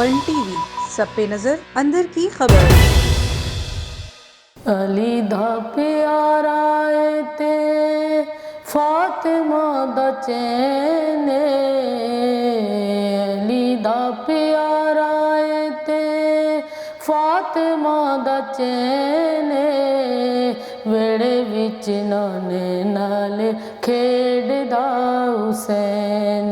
वर्ण टीवी, सब पे नजर, अंदर की खबर। अली दा प्यारा ते फातिमा दा चैन, अली दा प्यारा ते फातिमा दा चैन, वेड़े विच नाने नाल खेडदा हुसैन,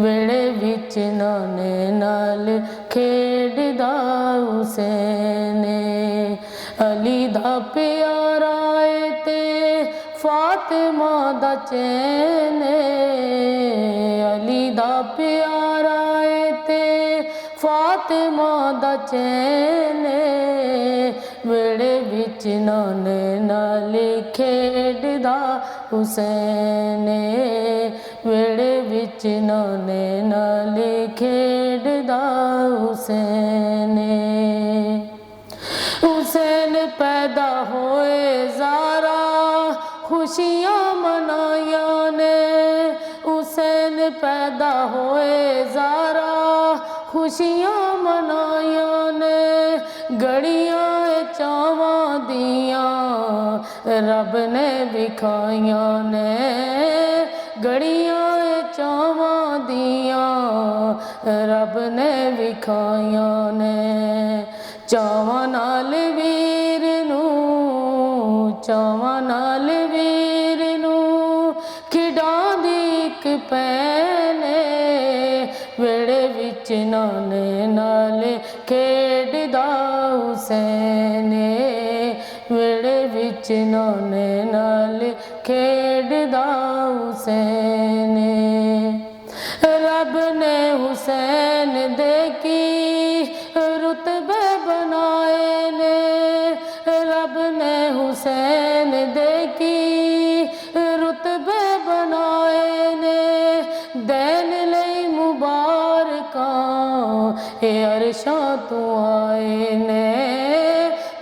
वेड़े विच नाने नाल खेडदा हुसैन। अली दा प्यारा ते फातिमा दा चैन, अली दा प्यारा ते फातिमा दा चैन, वेड़े विच नाने नाल खेडदा हुसैन, वेड़े विच नाने नाल खेडदा हुसैन। हुसैन पैदा होए ज़ारा खुशियाँ मनाया ने, हुसैन पैदा होए ज़ारा खुशियाँ मनाया ने, गड़ियाँ चावां दियां रब ने विखाइया ने, गड़ियाँ चावां दियां रब ने विखाइया ने। चावां नाल वीर नूं, चावां नाल वीर नूं खिडांदी इक भैन, वेड़े विच नाने नाल खेडदा हुसैन, वेड़े विच नाने नाल खेडदा हुसैन। रब ने हुसैन दे की रुतबे बनाए ने, रब ने हुसैन दे की रुतबे बनाए ने, दैन लई मुबारकां ए अरशां तू आए ने,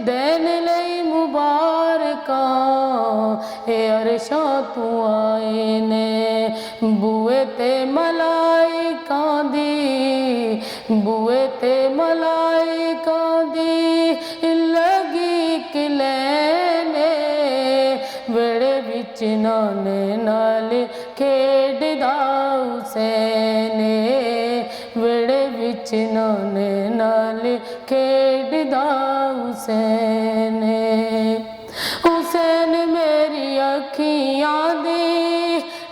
दैन लई मुबारकां ए अरशां तू आए ने। बूए ते मलाइकां दी, बूए ते मलाइकां दी लगी किलैन, वेड़े विच नाने नाल खेडदा हुसैन, वेड़े विच नाने नाल खेडदा हुसैन। हुसैन मेरी अखियां दी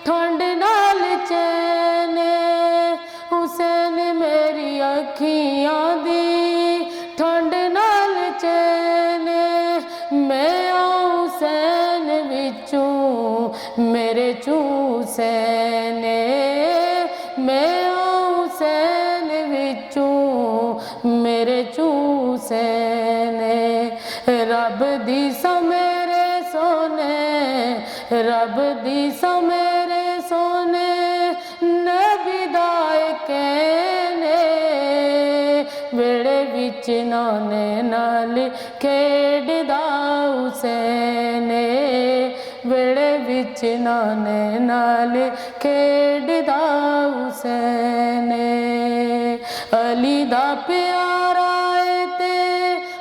ठंड नाल चैन, हुसैन मेरी अखियां दी ठंड नाल चैन, मैं हुसैन विचों मेरे चू हुसैन, मैं हुसैन विचों मेरे चू हुसैन। रब दी मेरे सोने, रब दी मेरे सोने नबी दा कहने, वेड़े विच नाने नाल खेडदा हुसैन, वेड़े विच नाने नाल खेडदा हुसैन। अली दा प्यारा ते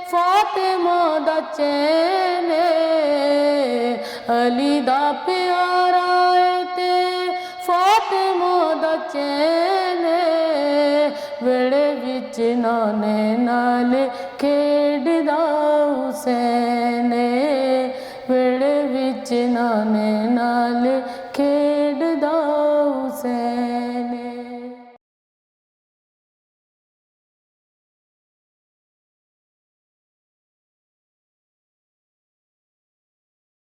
फातिमा दा चैन, अली दा प्यारा ते फातिमा दा चैन, वेड़े विच नाने नाल खेडदा हुसैन, वेड़े विच नाने नाल